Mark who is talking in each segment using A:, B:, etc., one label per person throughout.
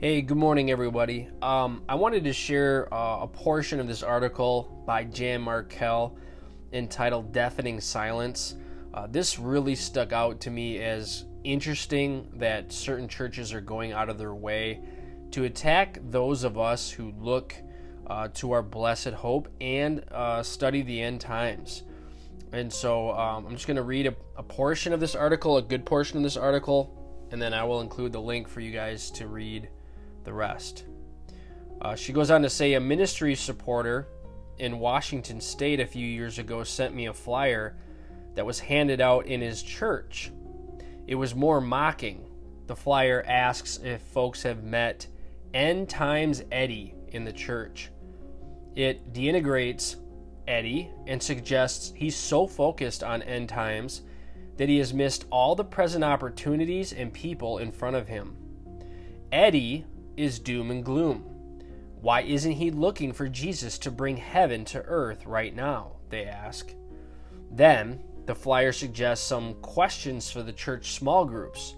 A: Hey, good morning, everybody. I wanted to share a portion of this article by Jan Markell entitled Deafening Silence. This really stuck out to me as interesting that certain churches are going out of their way to attack those of us who look to our blessed hope and study the end times. And so I'm just going to read a portion of this article, a good portion of this article, and then I will include the link for you guys to read the rest. She goes on to say, a ministry supporter in Washington State a few years ago sent me a flyer that was handed out in his church. It was more mocking. The flyer asks if folks have met End Times Eddie in the church. It denigrates Eddie and suggests he's so focused on end times that he has missed all the present opportunities and people in front of him. Eddie is doom and gloom. Why isn't he looking for Jesus to bring heaven to earth right now? They ask. Then the flyer suggests some questions for the church small groups.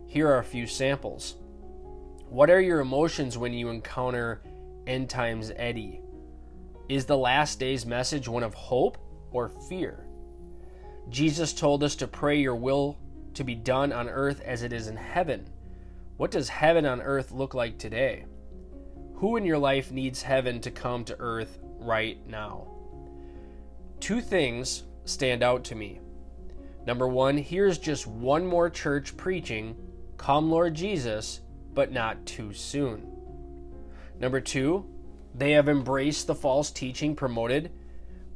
A: Here are a few samples. What are your emotions when you encounter End Times Eddie? Is the last day's message one of hope or fear? Jesus told us to pray your will to be done on earth as it is in heaven. What does heaven on earth look like today? Who in your life needs heaven to come to earth right now? Two things stand out to me. Number one, here's just one more church preaching, "Come Lord Jesus," but not too soon. Number two, they have embraced the false teaching promoted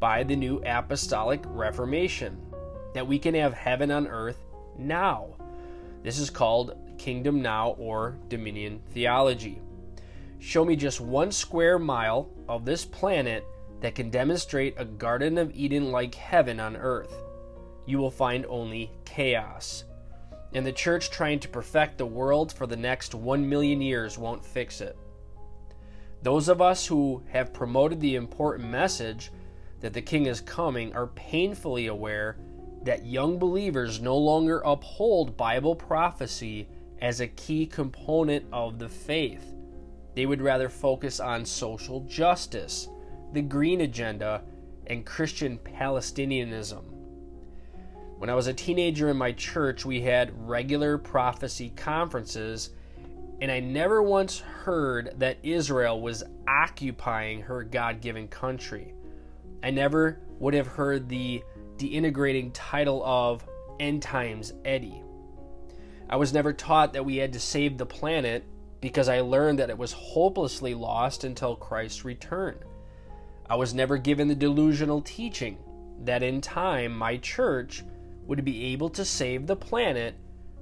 A: by the New Apostolic Reformation, that we can have heaven on earth now. This is called Kingdom Now or Dominion theology. Show me just 1 square mile of this planet that can demonstrate a Garden of Eden-like heaven on earth. You will find only chaos. And the church trying to perfect the world for the next 1 million years won't fix it. Those of us who have promoted the important message that the King is coming are painfully aware that young believers no longer uphold Bible prophecy as a key component of the faith. They would rather focus on social justice, the green agenda, and Christian Palestinianism. When I was a teenager in my church, we had regular prophecy conferences, and I never once heard that Israel was occupying her God-given country. I never would have heard the denigrating title of End Times Eddie. I was never taught that we had to save the planet because I learned that it was hopelessly lost until Christ's return. I was never given the delusional teaching that in time my church would be able to save the planet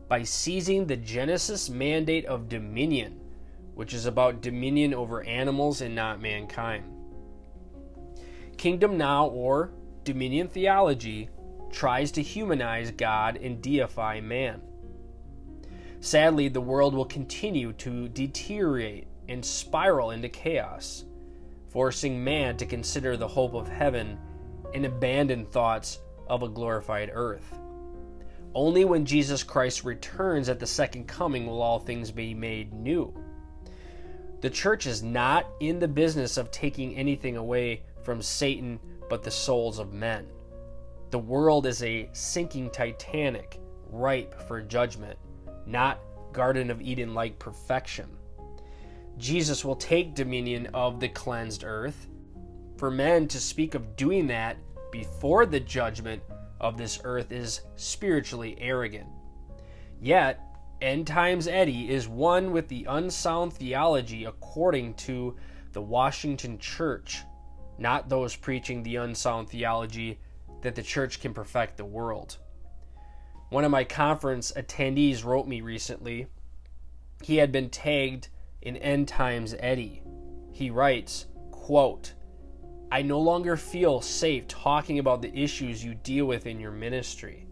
A: by seizing the Genesis mandate of dominion, which is about dominion over animals and not mankind. Kingdom Now or Dominion theology tries to humanize God and deify man. Sadly, the world will continue to deteriorate and spiral into chaos, forcing man to consider the hope of heaven and abandon thoughts of a glorified earth. Only when Jesus Christ returns at the second coming will all things be made new. The church is not in the business of taking anything away from Satan but the souls of men. The world is a sinking Titanic, ripe for judgment, not Garden of Eden-like perfection. Jesus will take dominion of the cleansed earth. For men to speak of doing that before the judgment of this earth is spiritually arrogant. Yet, End Times Eddie is one with the unsound theology according to the Washington Church, not those preaching the unsound theology that the church can perfect the world. One of my conference attendees wrote me recently. He had been tagged in End Times Eddie. He writes, quote, "I no longer feel safe talking about the issues you deal with in your ministry.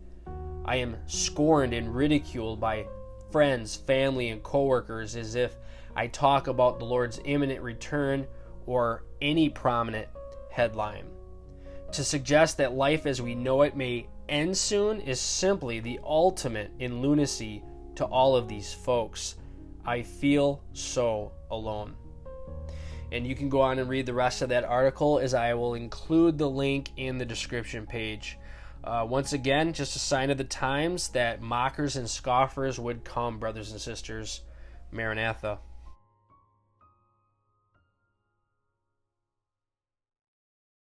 A: I am scorned and ridiculed by friends, family, and coworkers as if I talk about the Lord's imminent return or any prominent headline. To suggest that life as we know it may end soon is simply the ultimate in lunacy to all of these folks. I feel so alone. And you can go on and read the rest of that article, as I will include the link in the description page. Once again, just a sign of the times that mockers and scoffers would come, brothers and sisters. Maranatha.